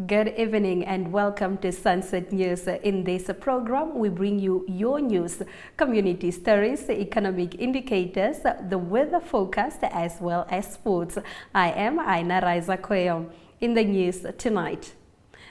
Good evening and welcome to Sunset News. In this program, we bring you your news, community stories, economic indicators, the weather forecast, as well as sports. I am Aina Raiza Koyo. In the news tonight,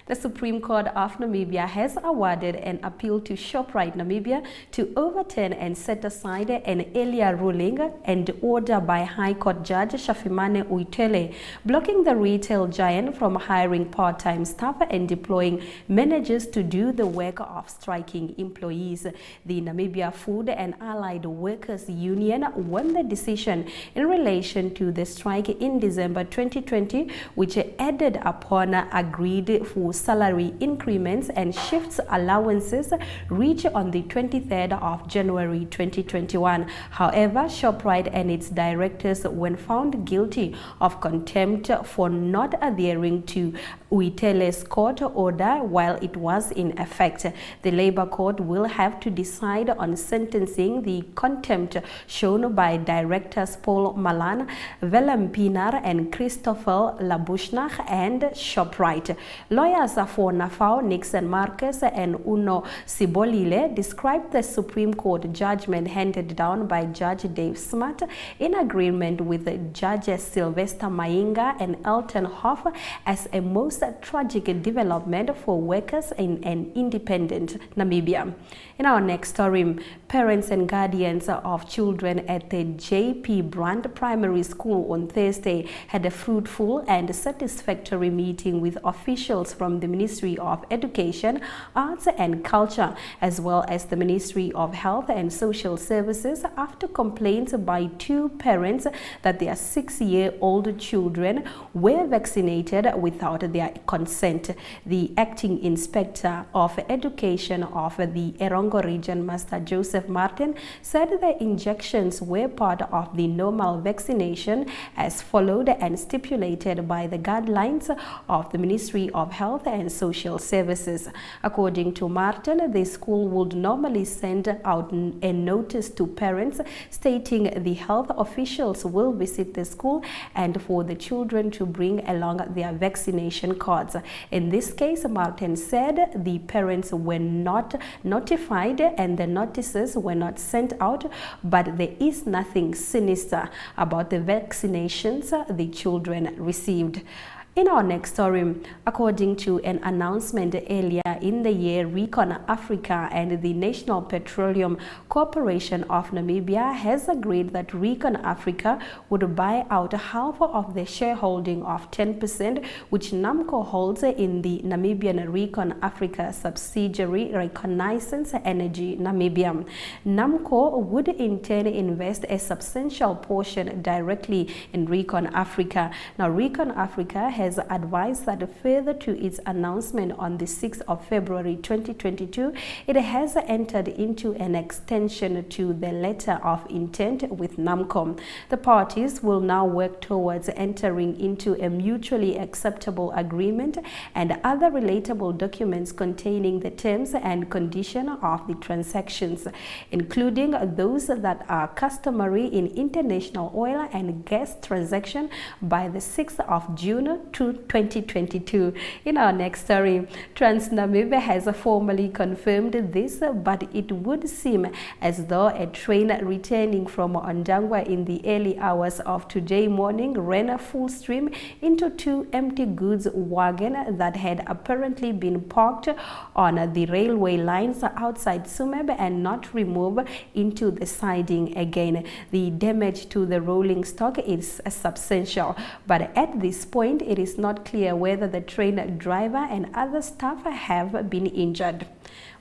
the Supreme Court of Namibia has awarded an appeal to Shoprite Namibia to overturn and set aside an earlier ruling and order by High Court Judge Shafimane Uitele, blocking the retail giant from hiring part-time staff and deploying managers to do the work of striking employees. The Namibia Food and Allied Workers Union won the decision in relation to the strike in December 2020, which added upon agreed for salary increments and shifts allowances reached on the 23rd of January 2021. However, Shoprite and its directors were found guilty of contempt for not adhering to Uitele's court order while it was in effect. The Labour Court will have to decide on sentencing the contempt shown by directors Paul Malan, Willem Pienaar and Christopher Labuschagne and Shoprite. Lawyers for Nafao, Nixon Marcus and Uno Sibolile described the Supreme Court judgment handed down by Judge Dave Smart in agreement with Judges Sylvester Mainga and Elton Hoff as a most tragic development for workers in an independent Namibia. In our next story, parents and guardians of children at the J.P. Brandt Primary School on Thursday had a fruitful and satisfactory meeting with officials from the Ministry of Education, Arts and Culture, as well as the Ministry of Health and Social Services after complaints by two parents that their 6-year-old children were vaccinated without their consent. The acting inspector of education of the Erongo region, Master Joseph Martin, said the injections were part of the normal vaccination as followed and stipulated by the guidelines of the Ministry of Health and Social Services. According to Martin, the school would normally send out a notice to parents stating the health officials will visit the school and for the children to bring along their vaccination cards. In this case, Martin said the parents were not notified and the notices were not sent out, but there is nothing sinister about the vaccinations the children received. In our next story, according to an announcement earlier in the year, Recon Africa and the National Petroleum Corporation of Namibia has agreed that Recon Africa would buy out half of the shareholding of 10% which NAMCO holds in the Namibian Recon Africa subsidiary Reconnaissance Energy Namibia. NAMCO would in turn invest a substantial portion directly in Recon Africa. Now, Recon Africa has advised that further to its announcement on the 6th of February 2022, it has entered into an extension to the letter of intent with NAMCO. The parties will now work towards entering into a mutually acceptable agreement and other relatable documents containing the terms and conditions of the transactions, including those that are customary in international oil and gas transactions by the 6th of June 2022. In our next story, TransNamibia has formally confirmed this, but it would seem as though a train returning from Ondangwa in the early hours of today morning ran full stream into two empty goods wagons that had apparently been parked on the railway lines outside Tsumeb and not removed into the siding again. The damage to the rolling stock is substantial, but at this point it is not clear whether the train driver and other staff have been injured.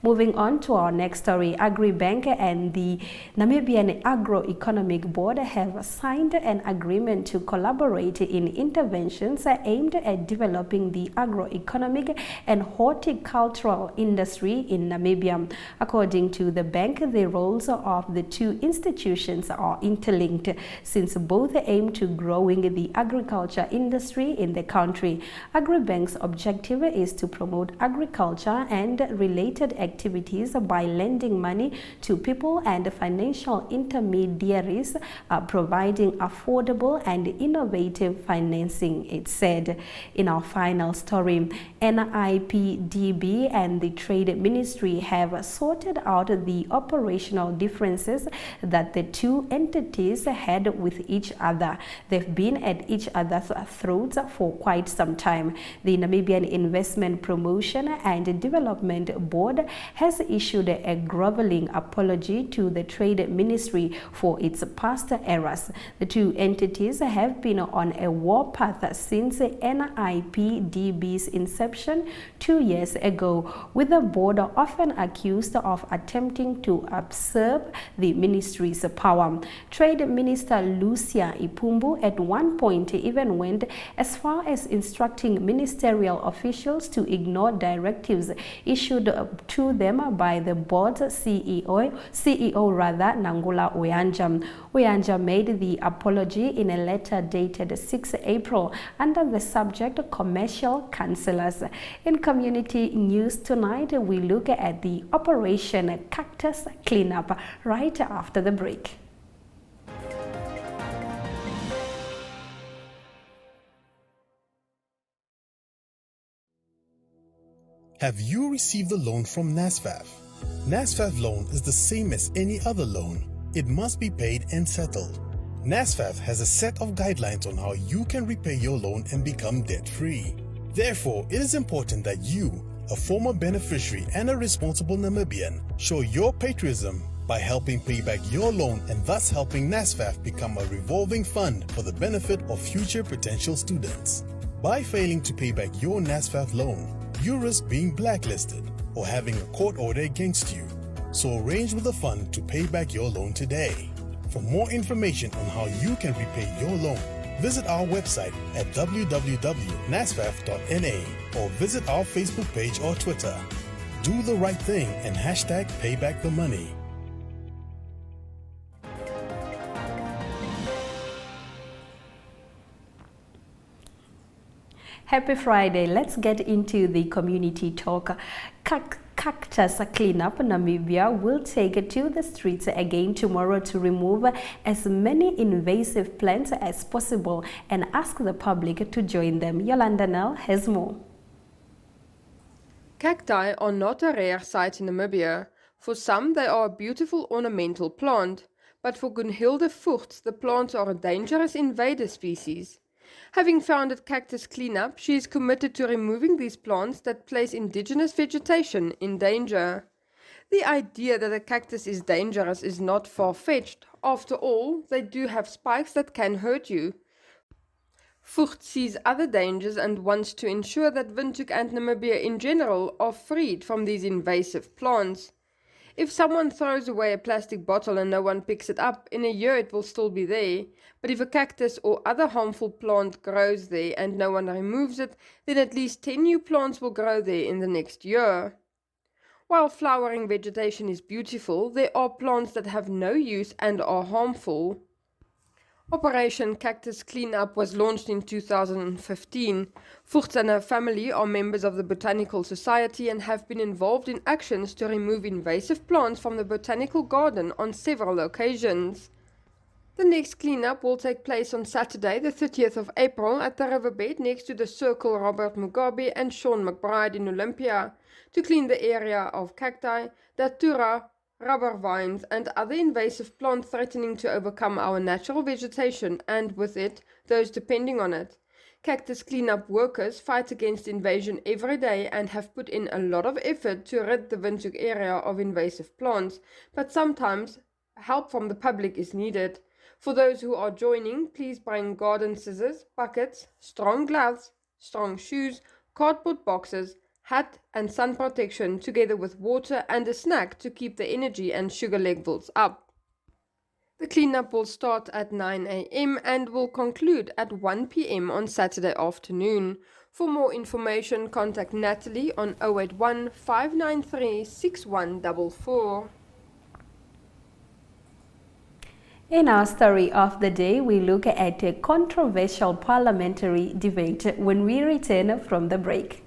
Moving on to our next story, Agribank and the Namibian Agroeconomic Board have signed an agreement to collaborate in interventions aimed at developing the agroeconomic and horticultural industry in Namibia. According to the bank, the roles of the two institutions are interlinked since both aim to growing the agriculture industry in the country. Agribank's objective is to promote agriculture and related activities by lending money to people and financial intermediaries, providing affordable and innovative financing, it said. In our final story, NIPDB and the Trade Ministry have sorted out the operational differences that the two entities had with each other. They've been at each other's throats for quite some time. The Namibian Investment Promotion and Development Board has issued a groveling apology to the Trade Ministry for its past errors. The two entities have been on a warpath since NIPDB's inception 2 years ago, with the board often accused of attempting to usurp the ministry's power. Trade Minister Lucia Ipumbu at one point even went as far as instructing ministerial officials to ignore directives issued to them by the board's CEO Nangula Uyanja. Uyanja made the apology in a letter dated 6 April under the subject Commercial Councillors. In community news tonight, we look at the Operation Cactus Cleanup right after the break. Have you received a loan from NSFAF? NSFAF loan is the same as any other loan. It must be paid and settled. NSFAF has a set of guidelines on how you can repay your loan and become debt-free. Therefore, it is important that you, a former beneficiary and a responsible Namibian, show your patriotism by helping pay back your loan and thus helping NSFAF become a revolving fund for the benefit of future potential students. By failing to pay back your NSFAF loan, you risk being blacklisted or having a court order against you. So arrange with the fund to pay back your loan today. For more information on how you can repay your loan, visit our website at www.nasfaf.na or visit our Facebook page or Twitter. Do the right thing and hashtag #paybackthemoney. Happy Friday. Let's get into the community talk. Cactus Cleanup Namibia will take to the streets again tomorrow to remove as many invasive plants as possible and ask the public to join them. Yolanda Nell has more. Cacti are not a rare sight in Namibia. For some, they are a beautiful ornamental plant, but for Gunhilde Voogts, the plants are a dangerous invader species. Having founded Cactus Cleanup, she is committed to removing these plants that place indigenous vegetation in danger. The idea that a cactus is dangerous is not far-fetched. After all, they do have spikes that can hurt you. Voogts sees other dangers and wants to ensure that Windhoek and Namibia in general are freed from these invasive plants. If someone throws away a plastic bottle and no one picks it up, in a year it will still be there. But if a cactus or other harmful plant grows there and no one removes it, then at least 10 new plants will grow there in the next year. While flowering vegetation is beautiful, there are plants that have no use and are harmful. Operation Cactus Cleanup was launched in 2015. Voogts and her family are members of the Botanical Society and have been involved in actions to remove invasive plants from the botanical garden on several occasions. The next cleanup will take place on Saturday, the 30th of April, at the riverbed next to the Circle Robert Mugabe and Sean McBride in Olympia, to clean the area of cacti, datura, rubber vines and other invasive plants threatening to overcome our natural vegetation and, with it, those depending on it. Cactus cleanup workers fight against invasion every day and have put in a lot of effort to rid the Windhoek area of invasive plants, but sometimes help from the public is needed. For those who are joining, please bring garden scissors, buckets, strong gloves, strong shoes, cardboard boxes, hat and sun protection, together with water and a snack to keep the energy and sugar levels up. The cleanup will start at 9 a.m. and will conclude at 1 p.m. on Saturday afternoon. For more information, contact Natalie on 081 593 6144. In our story of the day, we look at a controversial parliamentary debate when we return from the break.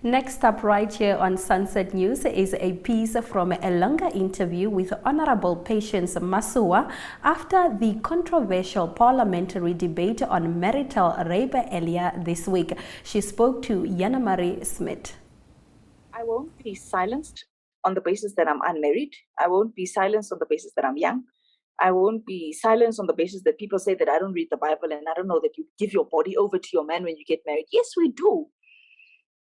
Next up right here on Sunset News is a piece from a longer interview with Honorable Patience Masuwa after the controversial parliamentary debate on marital rape earlier this week. She spoke to Yana Marie Smith. I won't be silenced on the basis that I'm unmarried. I won't be silenced on the basis that I'm young. I won't be silenced on the basis that people say that I don't read the Bible and I don't know that you give your body over to your man when you get married. Yes, we do.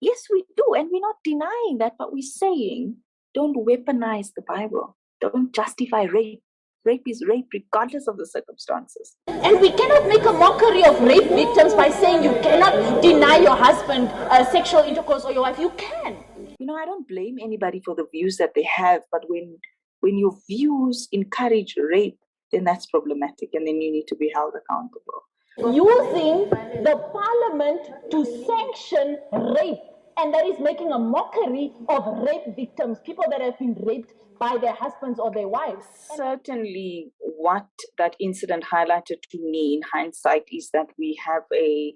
Yes, we do. And we're not denying that, but we're saying don't weaponize the Bible. Don't justify rape. Rape is rape regardless of the circumstances. And we cannot make a mockery of rape victims by saying you cannot deny your husband sexual intercourse or your wife. You can. You know, I don't blame anybody for the views that they have, but when your views encourage rape, then that's problematic and then you need to be held accountable. Using the parliament to sanction rape, and that is making a mockery of rape victims, people that have been raped by their husbands or their wives. Certainly, what that incident highlighted to me in hindsight is that we have a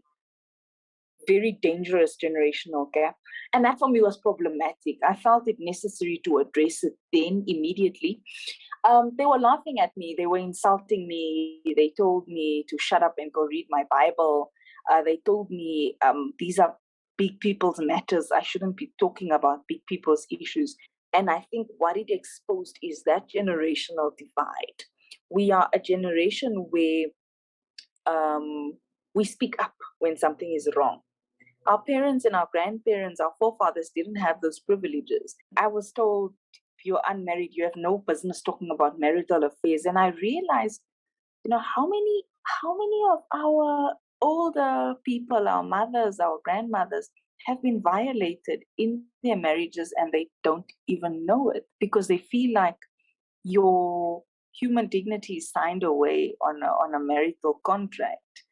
very dangerous generational gap. And that for me was problematic. I felt it necessary to address it then immediately. They were laughing at me. They were insulting me. They told me to shut up and go read my Bible. They told me these are big people's matters. I shouldn't be talking about big people's issues. And I think what it exposed is that generational divide. We are a generation where we speak up when something is wrong. Our parents and our grandparents, our forefathers didn't have those privileges. I was told, if you're unmarried, you have no business talking about marital affairs. And I realized, you know, how many of our older people, our mothers, our grandmothers, have been violated in their marriages and they don't even know it because they feel like your human dignity is signed away on a marital contract.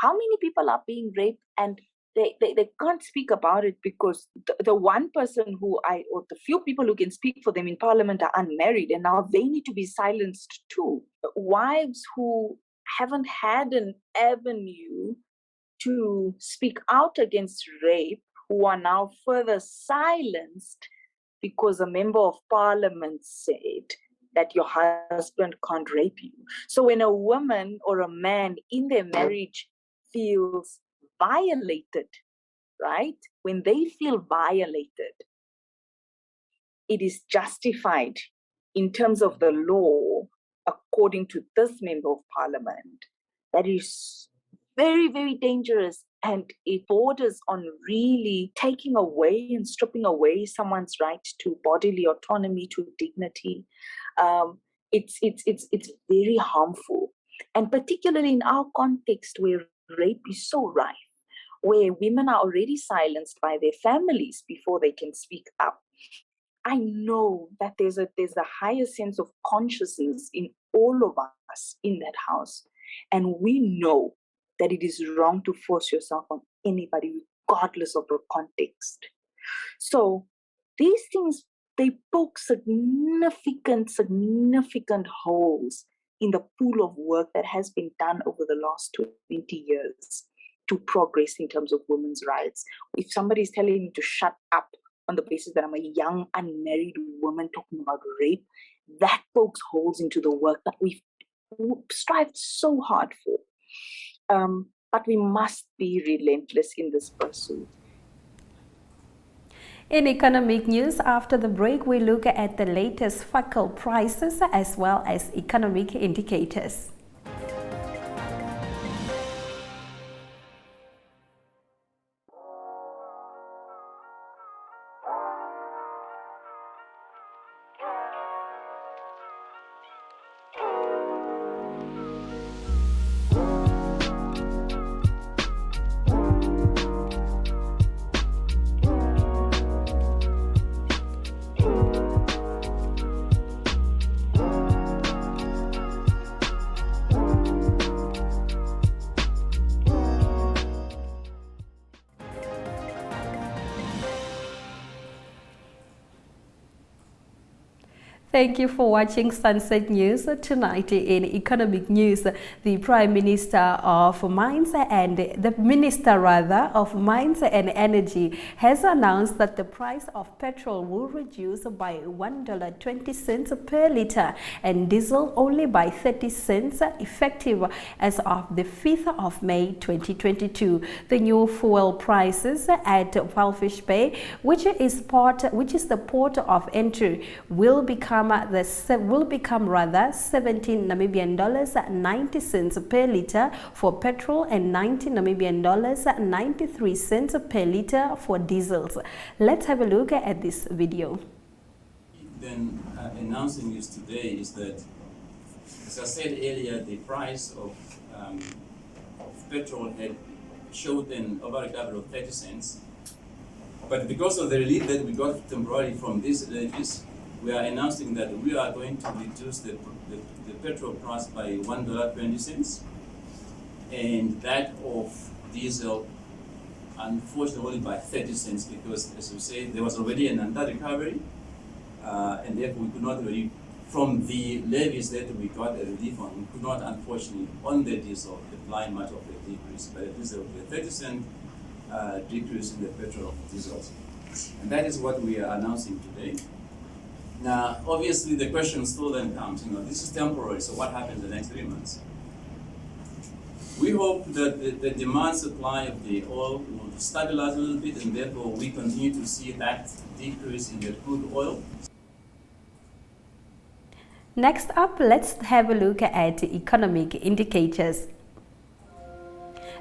How many people are being raped and they can't speak about it because the one person or the few people who can speak for them in parliament are unmarried and now they need to be silenced too. Wives who haven't had an avenue to speak out against rape, who are now further silenced because a member of parliament said that your husband can't rape you. So when a woman or a man in their marriage feels violated, right? When they feel violated, it is justified in terms of the law, according to this member of parliament. That is very, very dangerous. And it borders on really taking away and stripping away someone's right to bodily autonomy, to dignity. It's very harmful. And particularly in our context where rape is so rife, where women are already silenced by their families before they can speak up. I know that there's a higher sense of consciousness in all of us in that house. And we know that it is wrong to force yourself on anybody, regardless of the context. So these things, they poke significant holes in the pool of work that has been done over the last 20 years to progress in terms of women's rights. If somebody is telling me to shut up on the basis that I'm a young, unmarried woman talking about rape, that pokes holes into the work that we've strived so hard for. But we must be relentless in this pursuit. In economic news, after the break, we look at the latest fuel prices as well as economic indicators. Thank you for watching Sunset News. Tonight in economic news, the Prime Minister of Mines and the Minister of Mines and Energy has announced that the price of petrol will reduce by $1.20 per litre and diesel only by 30 cents effective as of the 5th of May 2022. The new fuel prices at Walvis Bay, which is the port of entry, will become 17 Namibian dollars 90 cents per litre for petrol and 19 Namibian dollars 93 cents per litre for diesels. Let's have a look at this video. Then announcing this today is that, as I said earlier, the price of petrol had showed an over recovery of 30 cents. But because of the relief that we got temporarily from these levies, we are announcing that we are going to reduce the petrol price by $1.20 and that of diesel unfortunately by 30 cents because, as you say, there was already an under-recovery and therefore we could not really, from the levies that we got a relief on, we could not unfortunately on the diesel apply much of the decrease, but at least there will be a 30-cent decrease in the petrol of diesels. And that is what we are announcing today. Now, obviously, the question still then comes, this is temporary, so what happens in the next 3 months? We hope that the demand supply of the oil will stabilize a little bit, and therefore we continue to see that decrease in the crude oil. Next up, let's have a look at economic indicators.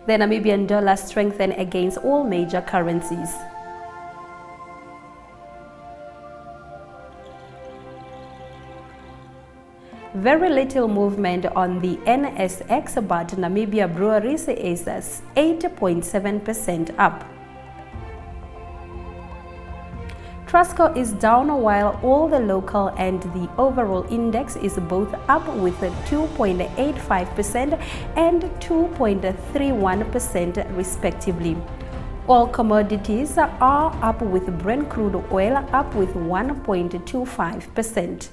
The Namibian dollar strengthened against all major currencies. Very little movement on the NSX, but Namibia Breweries is 8.7% up. Trustco is down while all the local and the overall index is both up with 2.85% and 2.31% respectively. All commodities are up with Brent crude oil up with 1.25%.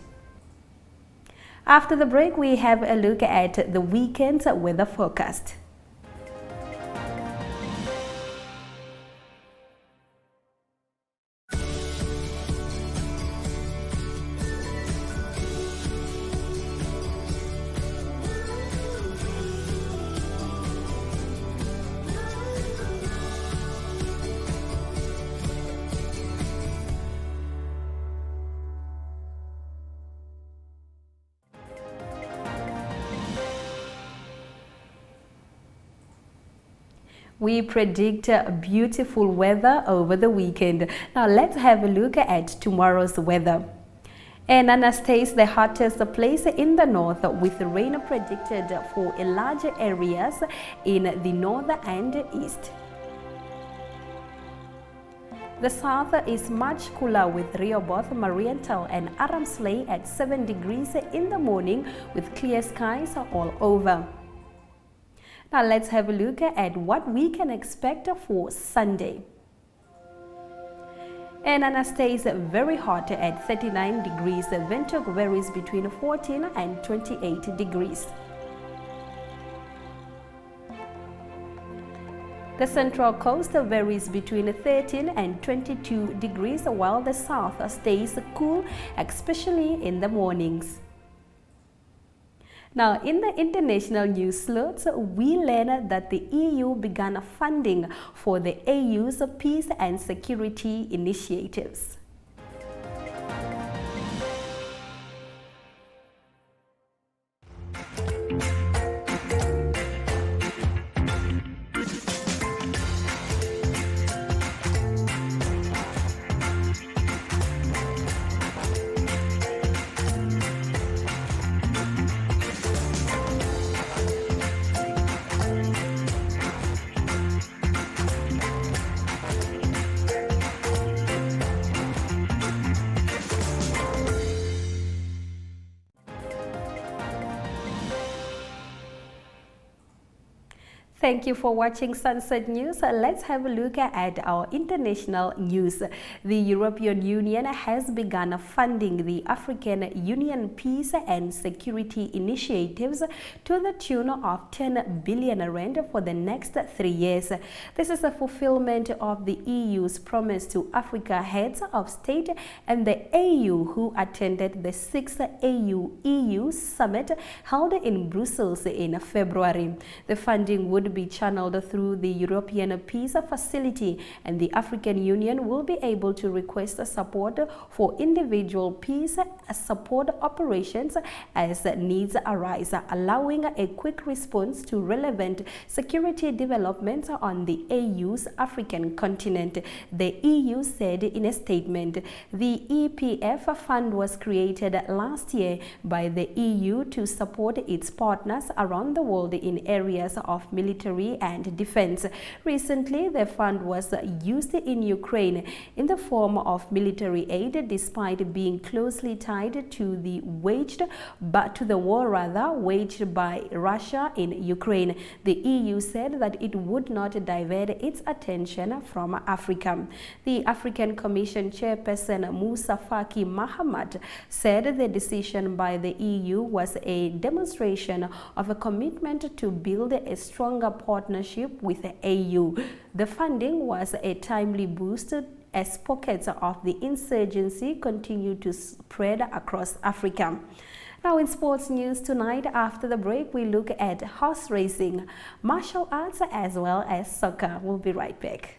After the break, we have a look at the weekend's weather forecast. We predict beautiful weather over the weekend. Now let's have a look at tomorrow's weather. Enana stays the hottest place in the north with rain predicted for larger areas in the north and east. The south is much cooler with Rehoboth, Mariental and Aramsley at 7 degrees in the morning with clear skies all over. Now let's have a look at what we can expect for Sunday. Enana stays very hot at 39 degrees. Windhoek varies between 14 and 28 degrees. The Central Coast varies between 13 and 22 degrees while the south stays cool, especially in the mornings. Now, in the international news slots, we learned that the EU began funding for the AU's peace and security initiatives. Thank you for watching Sunset News. Let's have a look at our international news. The European Union has begun funding the African Union Peace and Security Initiatives to the tune of 10 billion rand for the next 3 years. This is a fulfillment of the EU's promise to Africa heads of state and the AU who attended the 6th AU-EU summit held in Brussels in February. The funding would be channeled through the European Peace Facility, and the African Union will be able to request support for individual peace support operations as needs arise, allowing a quick response to relevant security developments on the AU's African continent. The EU said in a statement. The EPF fund was created last year by the EU to support its partners around the world in areas of military and defense. Recently, the fund was used in Ukraine in the form of military aid, despite being closely tied to the war waged by Russia in Ukraine. The EU said that it would not divert its attention from Africa. The African Commission chairperson Moussa Faki Mahamat said the decision by the EU was a demonstration of a commitment to build a stronger partnership with the AU. The funding was a timely boost as pockets of the insurgency continue to spread across Africa. Now in sports news tonight, after the break, we look at horse racing, martial arts, as well as soccer. We'll be right back.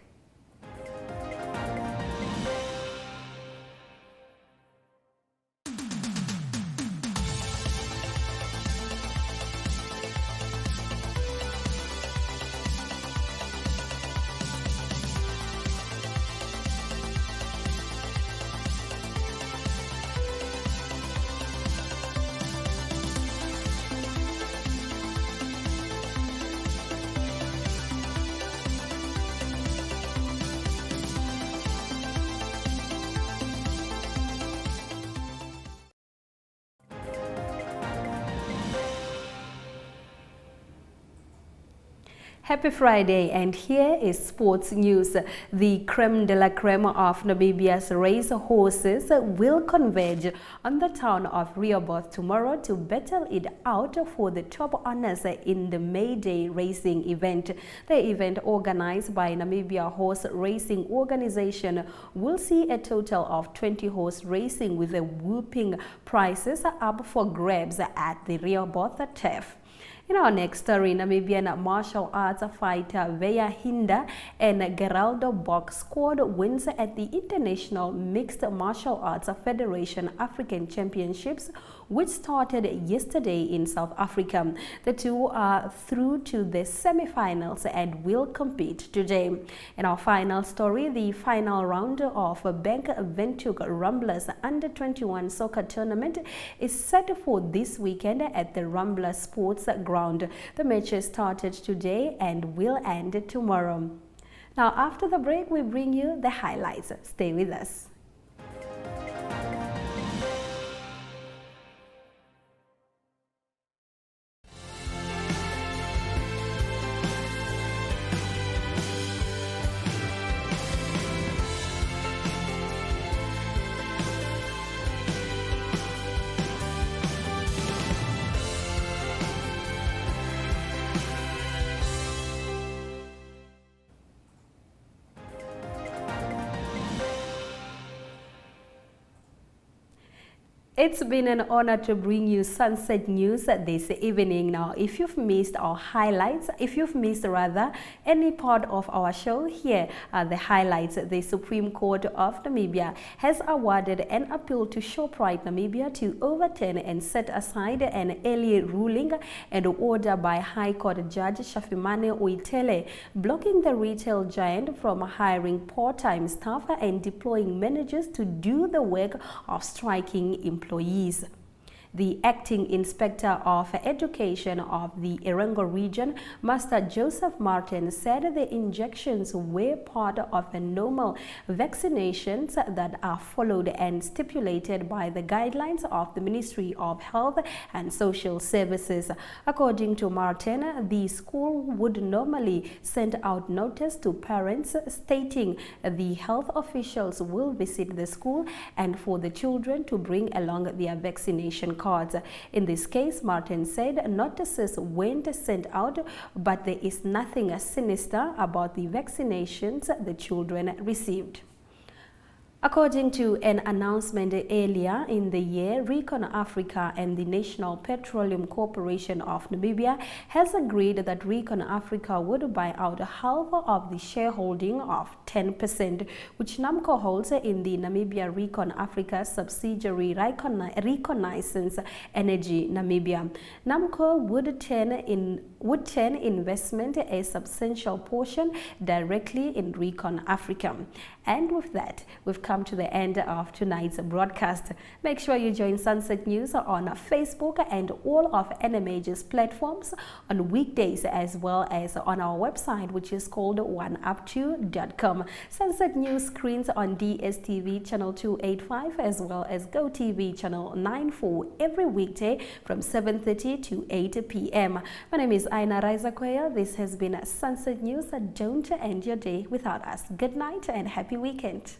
Happy Friday, and here is sports news. The creme de la creme of Namibia's race horses will converge on the town of Rehoboth tomorrow to battle it out for the top honors in the May Day racing event. The event, organized by Namibia Horse Racing Organization, will see a total of 20 horse racing with a whooping prizes up for grabs at the Rehoboth turf. In our next story, Namibian martial arts fighter Veya Hinda and Geraldo Bok scored wins at the International Mixed Martial Arts Federation African Championships, which started yesterday in South Africa. The two are through to the semi-finals and will compete today. In our final story, the final round of Bank Windhoek Ramblers Under-21 soccer tournament is set for this weekend at the Ramblers Sports Ground. The matches started today and will end tomorrow. Now, after the break, we bring you the highlights. Stay with us. It's been an honor to bring you Sunset News this evening. Now, if you've missed our highlights, any part of our show, here are the highlights. The Supreme Court of Namibia has awarded an appeal to Shoprite Namibia to overturn and set aside an early ruling and order by High Court Judge Shafimane Uitele, blocking the retail giant from hiring part-time staff and deploying managers to do the work of striking employees. The acting inspector of education of the Erengo region, Master Joseph Martin, said the injections were part of a normal vaccinations that are followed and stipulated by the guidelines of the Ministry of Health and Social Services. According to Martin, the school would normally send out notice to parents stating the health officials will visit the school and for the children to bring along their vaccination cards. In this case, Martin said notices weren't sent out, but there is nothing sinister about the vaccinations the children received. According to an announcement earlier in the year, Recon Africa and the National Petroleum Corporation of Namibia has agreed that Recon Africa would buy out half of the shareholding of 10%, which NAMCO holds in the Namibia Recon Africa subsidiary Reconnaissance Energy Namibia. NAMCO would turn investment a substantial portion directly in Recon Africa. And with that, we've come to the end of tonight's broadcast. Make sure you join Sunset News on Facebook and all of NMA's platforms on weekdays, as well as on our website, which is called oneup2.com. Sunset News screens on DSTV channel 285 as well as GoTV channel 94 every weekday from 7:30 to 8 p.m. My name is Aina Raizakwea. This has been Sunset News. Don't end your day without us. Good night and happy weekend.